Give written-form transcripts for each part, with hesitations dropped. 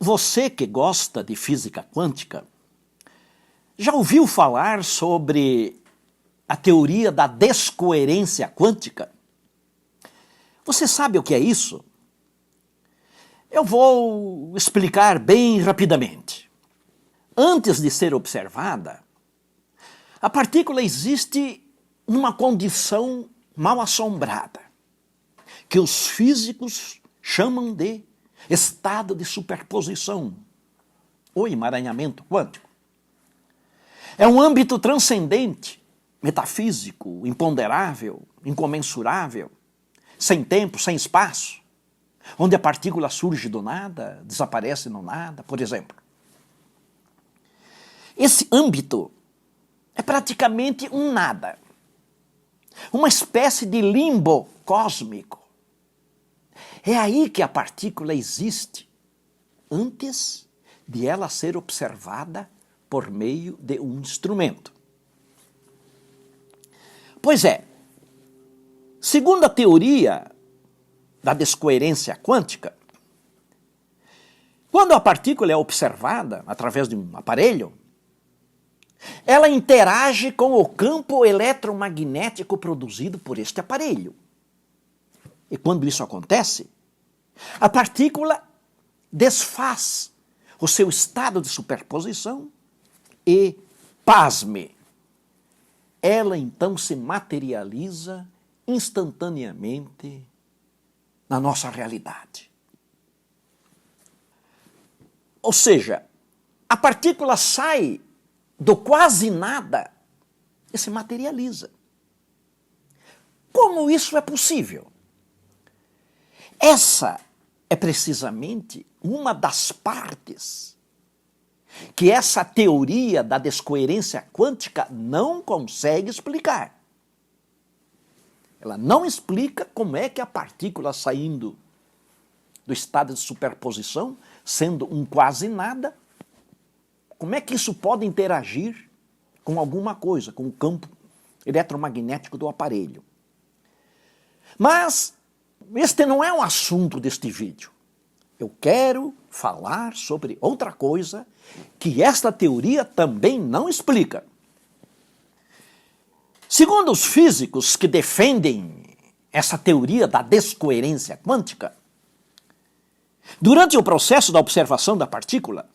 Você que gosta de física quântica, já ouviu falar sobre a teoria da descoerência quântica? Você sabe o que é isso? Eu vou explicar bem rapidamente. Antes de ser observada, a partícula existe numa condição mal assombrada, que os físicos chamam de estado de superposição ou emaranhamento quântico. É um âmbito transcendente, metafísico, imponderável, incomensurável, sem tempo, sem espaço, onde a partícula surge do nada, desaparece no nada, por exemplo. Esse âmbito é praticamente um nada, uma espécie de limbo cósmico. É aí que a partícula existe, antes de ela ser observada por meio de um instrumento. Pois é, segundo a teoria da descoerência quântica, quando a partícula é observada através de um aparelho, ela interage com o campo eletromagnético produzido por este aparelho. E quando isso acontece, a partícula desfaz o seu estado de superposição e, pasme, ela então se materializa instantaneamente na nossa realidade. Ou seja, a partícula sai do quase nada e se materializa. Como isso é possível? Essa é precisamente uma das partes que essa teoria da descoerência quântica não consegue explicar. Ela não explica como é que a partícula saindo do estado de superposição, sendo um quase nada, como é que isso pode interagir com alguma coisa, com o campo eletromagnético do aparelho. Mas este não é o assunto deste vídeo. Eu quero falar sobre outra coisa que esta teoria também não explica. Segundo os físicos que defendem essa teoria da descoerência quântica, durante o processo da observação da partícula,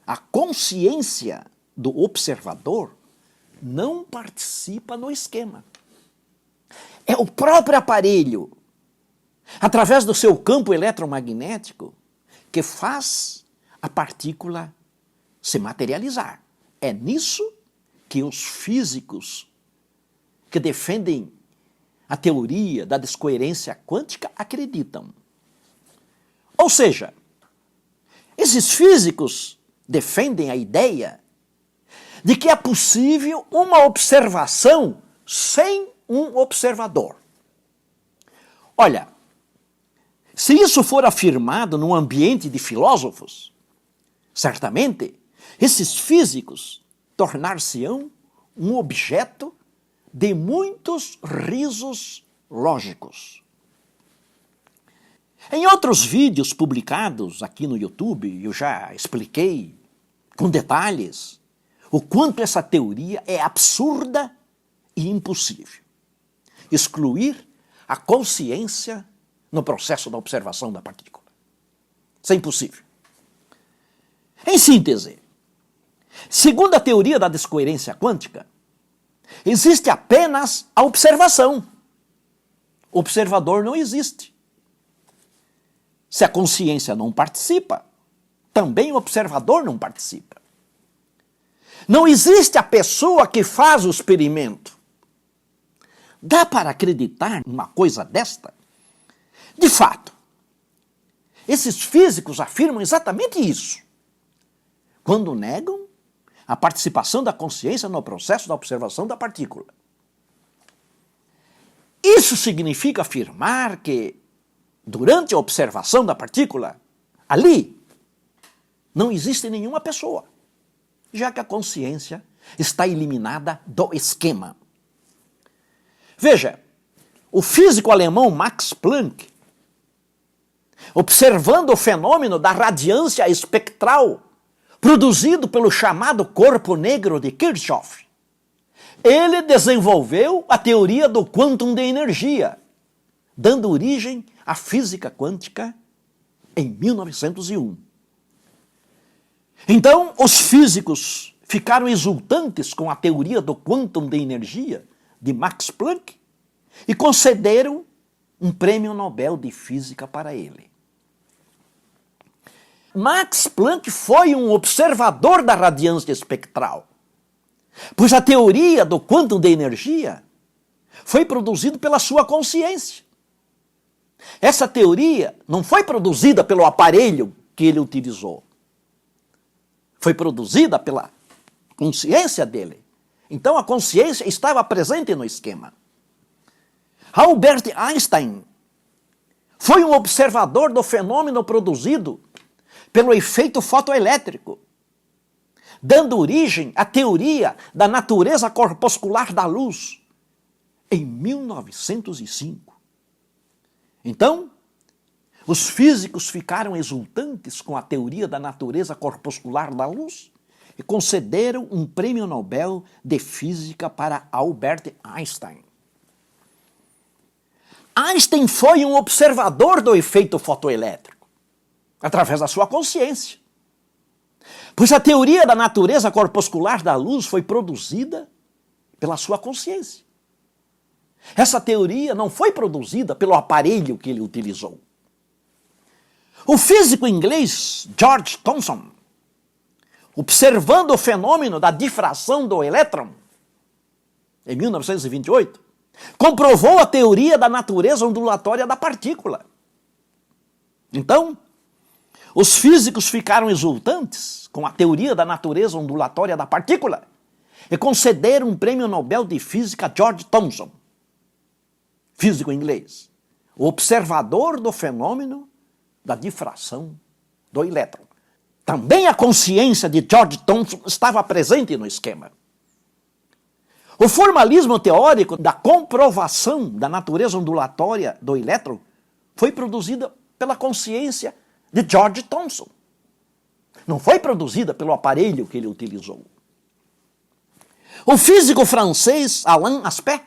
a consciência do observador não participa no esquema. É o próprio aparelho, através do seu campo eletromagnético, que faz a partícula se materializar. É nisso que os físicos que defendem a teoria da descoerência quântica acreditam. Ou seja, esses físicos defendem a ideia de que é possível uma observação sem um observador. Olha, se isso for afirmado num ambiente de filósofos, certamente esses físicos tornar-se-ão um objeto de muitos risos lógicos. Em outros vídeos publicados aqui no YouTube, eu já expliquei com detalhes o quanto essa teoria é absurda e impossível. Excluir a consciência no processo da observação da partícula. Isso é impossível. Em síntese, segundo a teoria da descoerência quântica, existe apenas a observação. O observador não existe. Se a consciência não participa, também o observador não participa. Não existe a pessoa que faz o experimento. Dá para acreditar numa coisa desta? De fato, esses físicos afirmam exatamente isso, quando negam a participação da consciência no processo da observação da partícula. Isso significa afirmar que, durante a observação da partícula, ali, não existe nenhuma pessoa, já que a consciência está eliminada do esquema. Veja, o físico alemão Max Planck observando o fenômeno da radiância espectral produzido pelo chamado corpo negro de Kirchhoff, ele desenvolveu a teoria do quantum de energia, dando origem à física quântica em 1901. Então, os físicos ficaram exultantes com a teoria do quantum de energia de Max Planck e concederam um prêmio Nobel de Física para ele. Max Planck foi um observador da radiância espectral, pois a teoria do quantum de energia foi produzida pela sua consciência. Essa teoria não foi produzida pelo aparelho que ele utilizou. Foi produzida pela consciência dele. Então a consciência estava presente no esquema. Albert Einstein foi um observador do fenômeno produzido pelo efeito fotoelétrico, dando origem à teoria da natureza corpuscular da luz em 1905. Então, os físicos ficaram exultantes com a teoria da natureza corpuscular da luz e concederam um prêmio Nobel de Física para Albert Einstein. Einstein foi um observador do efeito fotoelétrico, através da sua consciência, pois a teoria da natureza corpuscular da luz foi produzida pela sua consciência. Essa teoria não foi produzida pelo aparelho que ele utilizou. O físico inglês George Thomson, observando o fenômeno da difração do elétron, em 1928, comprovou a teoria da natureza ondulatória da partícula. Então, os físicos ficaram exultantes com a teoria da natureza ondulatória da partícula e concederam um prêmio Nobel de Física a George Thomson, físico inglês, o observador do fenômeno da difração do elétron. Também a consciência de George Thomson estava presente no esquema. O formalismo teórico da comprovação da natureza ondulatória do elétron foi produzida pela consciência de George Thomson. Não foi produzida pelo aparelho que ele utilizou. O físico francês Alain Aspect,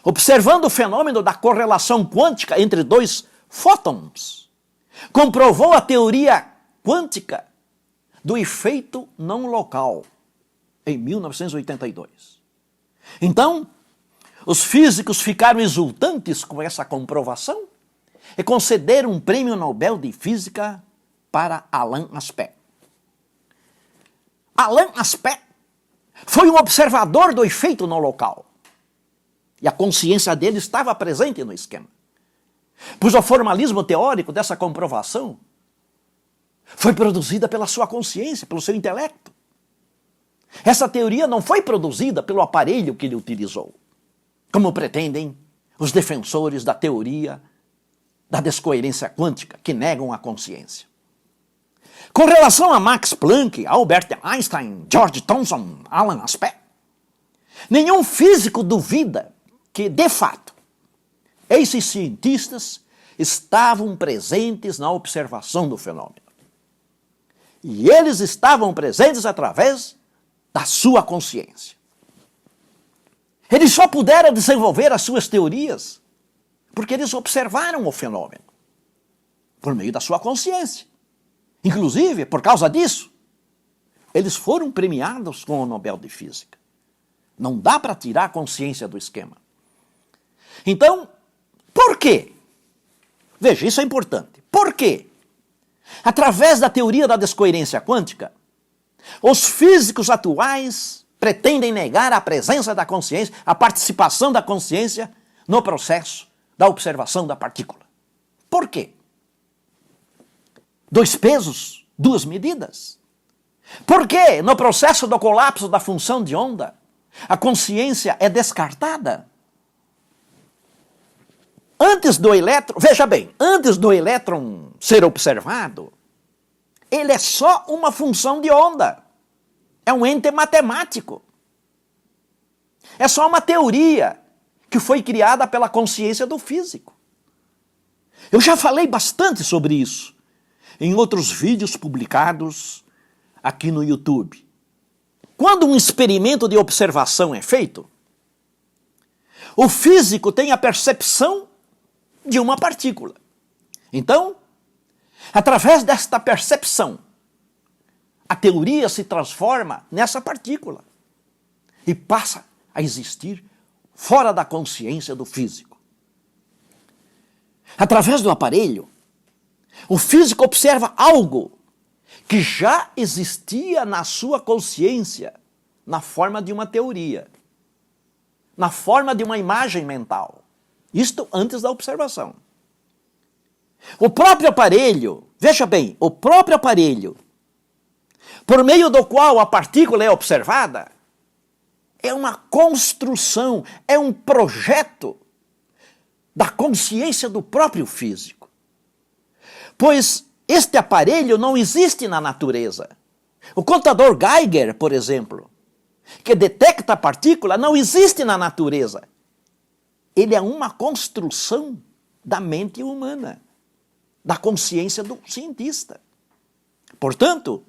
observando o fenômeno da correlação quântica entre dois fótons, comprovou a teoria quântica do efeito não local, em 1982. Então, os físicos ficaram exultantes com essa comprovação e concederam um prêmio Nobel de Física para Alain Aspect. Alain Aspect foi um observador do efeito não local. E a consciência dele estava presente no esquema. Pois o formalismo teórico dessa comprovação foi produzida pela sua consciência, pelo seu intelecto. Essa teoria não foi produzida pelo aparelho que ele utilizou, como pretendem os defensores da teoria da descoerência quântica, que negam a consciência. Com relação a Max Planck, Albert Einstein, George Thomson, Alain Aspect, nenhum físico duvida que, de fato, esses cientistas estavam presentes na observação do fenômeno. E eles estavam presentes através da sua consciência. Eles só puderam desenvolver as suas teorias porque eles observaram o fenômeno por meio da sua consciência. Inclusive, por causa disso, eles foram premiados com o Nobel de Física. Não dá para tirar a consciência do esquema. Então, por quê? Veja, isso é importante. Por quê? Através da teoria da descoerência quântica, os físicos atuais pretendem negar a presença da consciência, a participação da consciência no processo da observação da partícula. Por quê? Dois pesos, duas medidas. Por quê? No processo do colapso da função de onda, a consciência é descartada. Antes do elétron, veja bem, antes do elétron ser observado, ele é só uma função de onda. É um ente matemático. É só uma teoria que foi criada pela consciência do físico. Eu já falei bastante sobre isso em outros vídeos publicados aqui no YouTube. Quando um experimento de observação é feito, o físico tem a percepção de uma partícula. Então, através desta percepção, a teoria se transforma nessa partícula e passa a existir fora da consciência do físico. Através do aparelho, o físico observa algo que já existia na sua consciência, na forma de uma teoria, na forma de uma imagem mental. Isto antes da observação. O próprio aparelho, veja bem, o próprio aparelho, por meio do qual a partícula é observada, é uma construção, é um projeto da consciência do próprio físico. Pois este aparelho não existe na natureza. O contador Geiger, por exemplo, que detecta a partícula, não existe na natureza. Ele é uma construção da mente humana, da consciência do cientista. Portanto,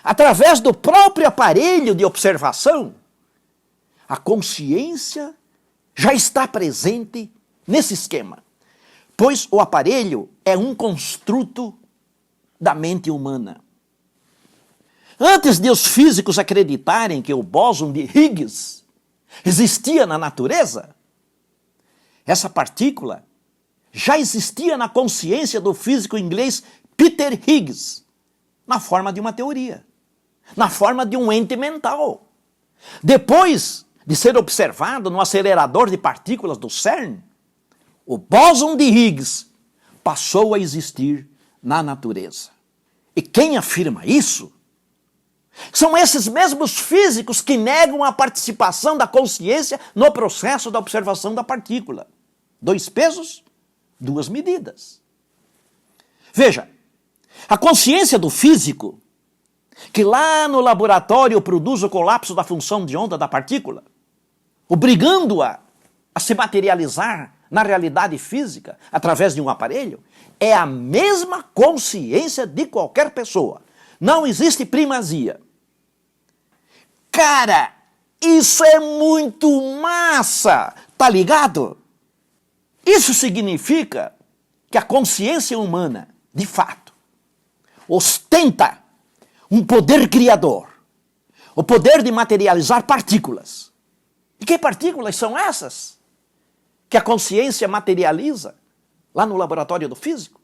através do próprio aparelho de observação, a consciência já está presente nesse esquema, pois o aparelho é um construto da mente humana. Antes de os físicos acreditarem que o bóson de Higgs existia na natureza, essa partícula já existia na consciência do físico inglês Peter Higgs, na forma de uma teoria, na forma de um ente mental. Depois de ser observado no acelerador de partículas do CERN, o bóson de Higgs passou a existir na natureza. E quem afirma isso são esses mesmos físicos que negam a participação da consciência no processo da observação da partícula. 2 pesos, 2 medidas. Veja, a consciência do físico, que lá no laboratório produz o colapso da função de onda da partícula, obrigando-a a se materializar na realidade física através de um aparelho, é a mesma consciência de qualquer pessoa. Não existe primazia. Cara, isso é muito massa, tá ligado? Isso significa que a consciência humana, de fato, ostenta um poder criador, o poder de materializar partículas. E que partículas são essas que a consciência materializa lá no laboratório do físico?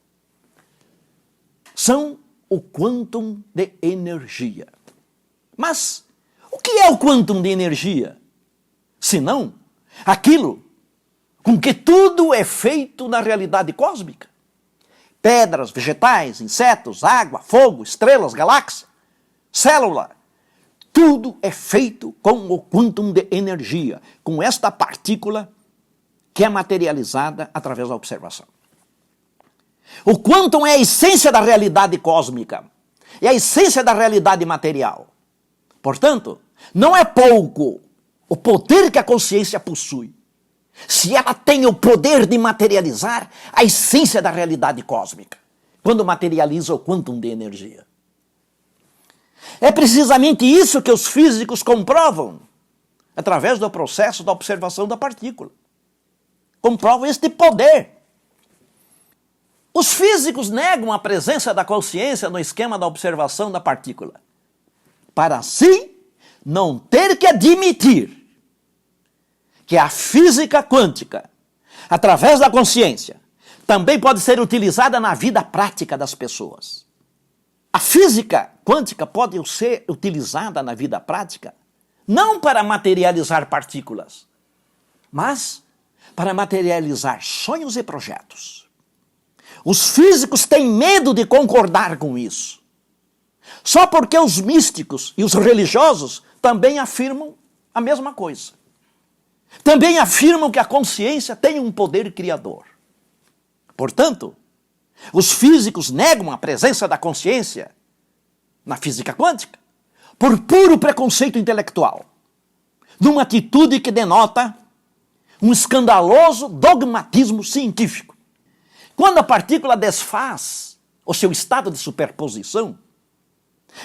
São o quantum de energia. Mas o que é o quantum de energia? Senão aquilo com que tudo é feito na realidade cósmica. Pedras, vegetais, insetos, água, fogo, estrelas, galáxias, célula. Tudo é feito com o quantum de energia, com esta partícula que é materializada através da observação. O quantum é a essência da realidade cósmica, é a essência da realidade material. Portanto, não é pouco o poder que a consciência possui, se ela tem o poder de materializar a essência da realidade cósmica, quando materializa o quantum de energia. É precisamente isso que os físicos comprovam através do processo da observação da partícula. Comprovam este poder. Os físicos negam a presença da consciência no esquema da observação da partícula, para assim não ter que admitir que a física quântica, através da consciência, também pode ser utilizada na vida prática das pessoas. A física quântica pode ser utilizada na vida prática não para materializar partículas, mas para materializar sonhos e projetos. Os físicos têm medo de concordar com isso, só porque os místicos e os religiosos também afirmam a mesma coisa. Também afirmam que a consciência tem um poder criador. Portanto, os físicos negam a presença da consciência na física quântica por puro preconceito intelectual, numa atitude que denota um escandaloso dogmatismo científico. Quando a partícula desfaz o seu estado de superposição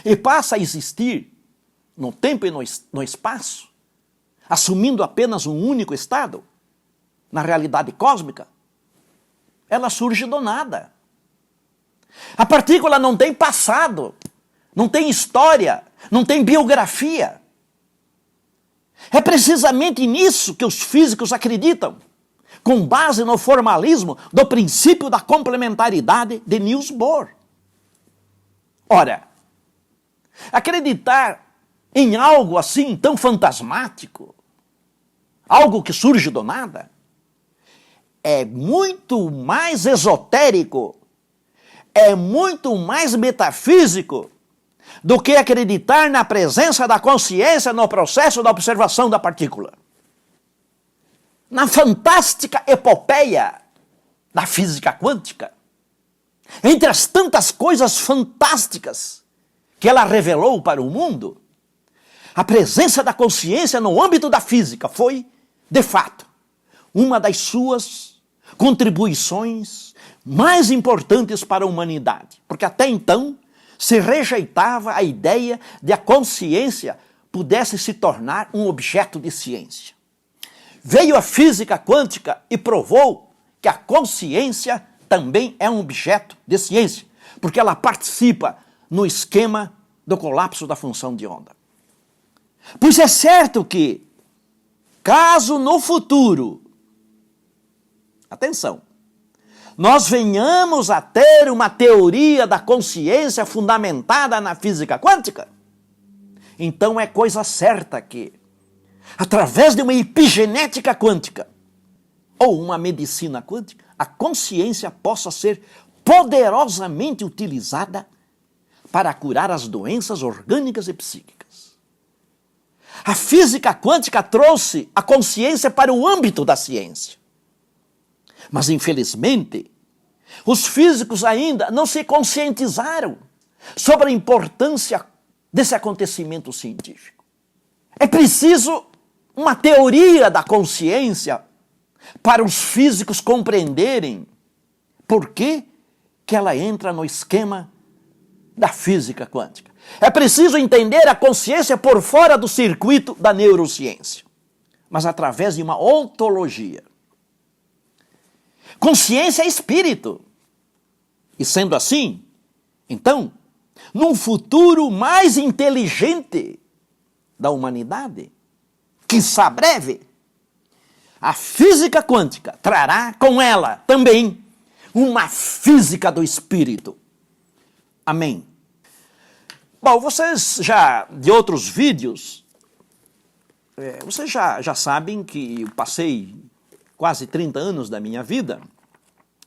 e passa a existir no tempo e no espaço, assumindo apenas um único estado, na realidade cósmica, ela surge do nada. A partícula não tem passado, não tem história, não tem biografia. É precisamente nisso que os físicos acreditam, com base no formalismo do princípio da complementaridade de Niels Bohr. Ora, acreditar em algo assim tão fantasmático, algo que surge do nada, é muito mais esotérico, é muito mais metafísico do que acreditar na presença da consciência no processo da observação da partícula. Na fantástica epopeia da física quântica, entre as tantas coisas fantásticas que ela revelou para o mundo, a presença da consciência no âmbito da física foi, de fato, uma das suas contribuições mais importantes para a humanidade, porque até então se rejeitava a ideia de a consciência pudesse se tornar um objeto de ciência. Veio a física quântica e provou que a consciência também é um objeto de ciência, porque ela participa no esquema do colapso da função de onda. Pois é certo que, caso no futuro, atenção, nós venhamos a ter uma teoria da consciência fundamentada na física quântica, então é coisa certa que, através de uma epigenética quântica ou uma medicina quântica, a consciência possa ser poderosamente utilizada para curar as doenças orgânicas e psíquicas. A física quântica trouxe a consciência para o âmbito da ciência. Mas, infelizmente, os físicos ainda não se conscientizaram sobre a importância desse acontecimento científico. É preciso uma teoria da consciência para os físicos compreenderem por que ela entra no esquema da física quântica. É preciso entender a consciência por fora do circuito da neurociência, mas através de uma ontologia. Consciência é espírito. E sendo assim, então, num futuro mais inteligente da humanidade, quiçá breve, a física quântica trará com ela também uma física do espírito. Amém. Bom, vocês já, de outros vídeos, vocês já sabem que eu passei quase 30 anos da minha vida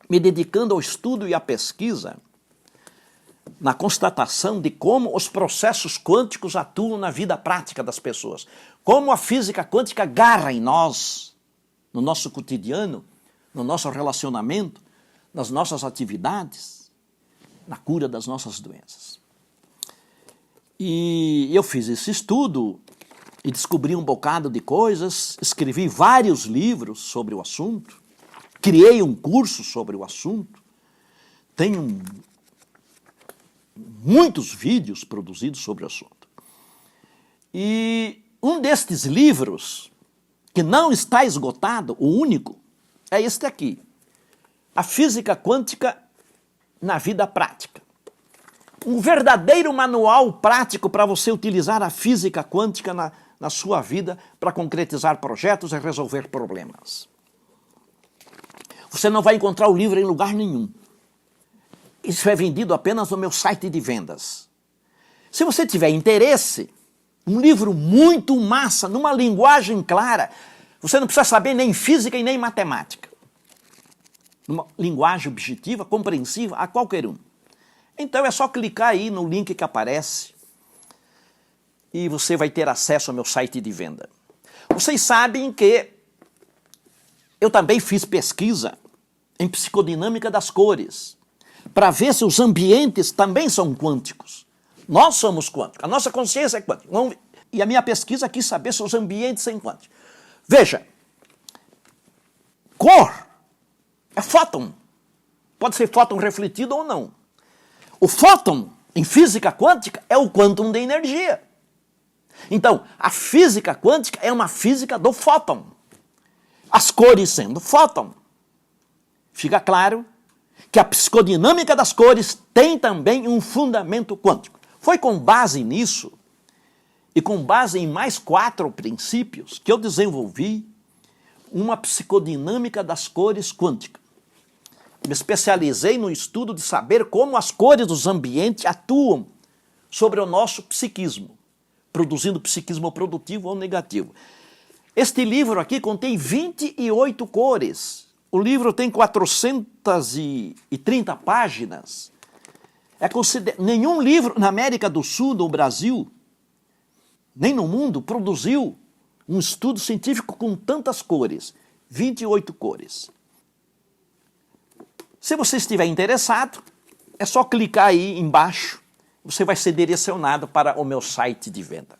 me dedicando ao estudo e à pesquisa na constatação de como os processos quânticos atuam na vida prática das pessoas, como a física quântica agarra em nós, no nosso cotidiano, no nosso relacionamento, nas nossas atividades, na cura das nossas doenças. E eu fiz esse estudo e descobri um bocado de coisas, escrevi vários livros sobre o assunto, criei um curso sobre o assunto, tenho muitos vídeos produzidos sobre o assunto. E um destes livros, que não está esgotado, o único, é este aqui, A Física Quântica na Vida Prática. Um verdadeiro manual prático para você utilizar a física quântica na sua vida para concretizar projetos e resolver problemas. Você não vai encontrar o livro em lugar nenhum. Isso é vendido apenas no meu site de vendas. Se você tiver interesse, um livro muito massa, numa linguagem clara, você não precisa saber nem física e nem matemática. Numa linguagem objetiva, compreensiva a qualquer um. Então é só clicar aí no link que aparece e você vai ter acesso ao meu site de venda. Vocês sabem que eu também fiz pesquisa em psicodinâmica das cores, para ver se os ambientes também são quânticos. Nós somos quânticos, a nossa consciência é quântica. E a minha pesquisa quis saber se os ambientes são quânticos. Veja, cor é fóton, Pode ser fóton refletido ou não. O fóton, em física quântica, é o quantum de energia. Então, a física quântica é uma física do fóton. As cores sendo fóton. Fica claro que a psicodinâmica das cores tem também um fundamento quântico. Foi com base nisso e com base em mais 4 princípios que eu desenvolvi uma psicodinâmica das cores quântica. Me especializei no estudo de saber como as cores dos ambientes atuam sobre o nosso psiquismo, produzindo psiquismo produtivo ou negativo. Este livro aqui contém 28 cores. O livro tem 430 páginas. Nenhum livro na América do Sul, no Brasil, nem no mundo, produziu um estudo científico com tantas cores. 28 cores. Se você estiver interessado, é só clicar aí embaixo. Você vai ser direcionado para o meu site de venda.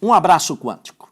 Um abraço quântico.